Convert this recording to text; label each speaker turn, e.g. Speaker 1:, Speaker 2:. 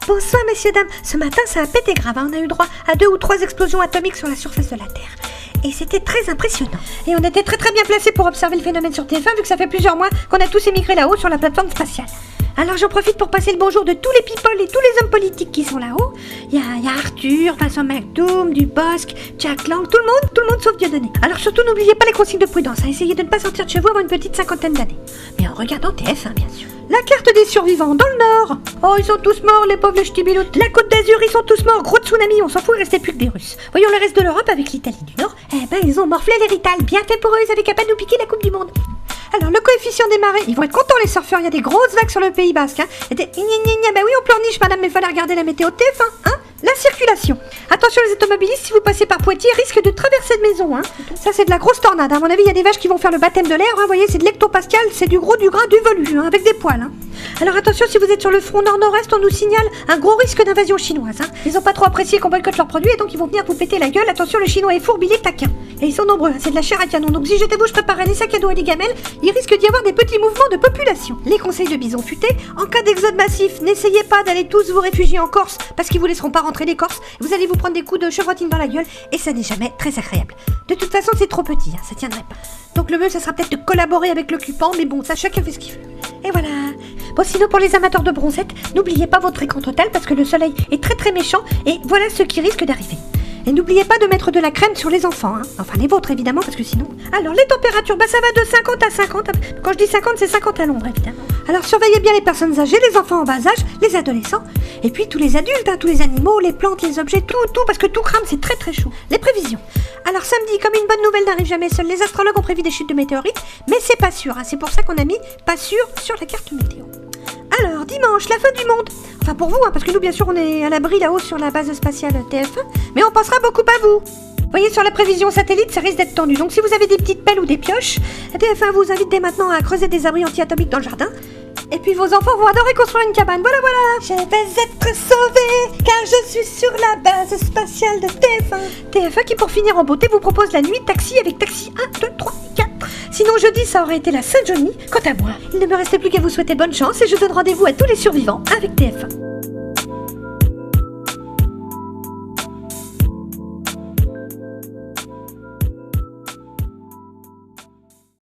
Speaker 1: Bonsoir messieurs, dames. Ce matin ça a pété grave, hein. On a eu droit à 2 ou 3 explosions atomiques sur la surface de la Terre. Et c'était très impressionnant. Et on était très bien placés pour observer le phénomène sur TF1 vu que ça fait plusieurs mois qu'on a tous émigré là-haut sur la plateforme spatiale. Alors j'en profite pour passer le bonjour de tous les people et tous les hommes politiques qui sont là-haut. Il y a Arthur, Vincent McDoom, Dubosc, Jack Lang, tout le monde sauf Dieudonné. Alors surtout n'oubliez pas les consignes de prudence, hein. Essayez de ne pas sortir de chez vous avant une petite 50aine d'années. Mais en regardant TF1 bien sûr. La carte des survivants dans le nord. Oh ils sont tous morts les pauvres ch'tibiloutes. La Côte d'Azur ils sont tous morts, gros tsunami, on s'en fout, il restait plus que des Russes. Voyons le reste de l'Europe avec l'Italie du Nord. Eh ben ils ont morflé les Rital, bien fait pour eux, ils avaient qu'à pas nous piquer la Coupe du Monde. Alors, le coefficient des marées, ils vont être contents les surfeurs, il y a des grosses vagues sur le Pays Basque, hein. Et bah oui, on pleurniche, madame, mais fallait regarder la météo TF1, hein. La circulation. Attention les automobilistes, si vous passez par Poitiers, risque de traverser de maison, hein. Ça, c'est de la grosse tornade, à mon avis, il y a des vaches qui vont faire le baptême de l'air, hein. Vous voyez, c'est de l'hectopascal, c'est du gros, du gras, du velu, hein, avec des poils, hein. Alors attention, si vous êtes sur le front nord-nord-est, on nous signale un gros risque d'invasion chinoise, hein. Ils ont pas trop apprécié qu'on boycotte leurs produits et donc ils vont venir vous péter la gueule. Attention, le chinois est fourbe, il est taquin. Et ils sont nombreux, hein. C'est de la chair à canon. Donc si j'étais vous, je préparerais des sacs à dos et des gamelles. Il risque d'y avoir des petits mouvements de population. Les conseils de Bison Futé, en cas d'exode massif, n'essayez pas d'aller tous vous réfugier en Corse parce qu'ils vous laisseront pas rentrer les Corses. Vous allez vous prendre des coups de chevrotine dans la gueule et ça n'est jamais très agréable. De toute façon, c'est trop petit, hein. Ça tiendrait pas. Donc le mieux, ça sera peut-être de collaborer avec l'occupant, mais bon, ça chacun fait ce qu'il veut. Et voilà. Bon, sinon pour les amateurs de bronzette, n'oubliez pas votre écran total parce que le soleil est très méchant et voilà ce qui risque d'arriver. Et n'oubliez pas de mettre de la crème sur les enfants, hein. Enfin les vôtres évidemment parce que sinon... Alors les températures, ça va de 50 à 50. Quand je dis 50, c'est 50 à l'ombre évidemment. Alors surveillez bien les personnes âgées, les enfants en bas âge, les adolescents, et puis tous les adultes, hein, tous les animaux, les plantes, les objets, tout, parce que tout crame, c'est très chaud. Les prévisions. Alors samedi, comme une bonne nouvelle n'arrive jamais seule, les astrologues ont prévu des chutes de météorites, mais c'est pas sûr, hein. C'est pour ça qu'on a mis pas sûr sur la carte météo. Alors, dimanche, la fin du monde. Enfin pour vous, hein, parce que nous, bien sûr, on est à l'abri là-haut sur la base spatiale TF1, mais on pensera beaucoup à vous. Vous voyez, sur la prévision satellite, ça risque d'être tendu. Donc si vous avez des petites pelles ou des pioches, TF1 vous invite dès maintenant à creuser des abris anti-atomiques dans le jardin. Et puis vos enfants vont adorer construire une cabane. Voilà. Je vais être sauvée, car je suis sur la base spatiale de TF1. TF1 qui, pour finir en beauté, vous propose la nuit taxi avec taxi 1, 2, 3, 4. Sinon, jeudi, ça aurait été la Saint-Johnny. Quant à moi, il ne me restait plus qu'à vous souhaiter bonne chance et je donne rendez-vous à tous les survivants avec TF1.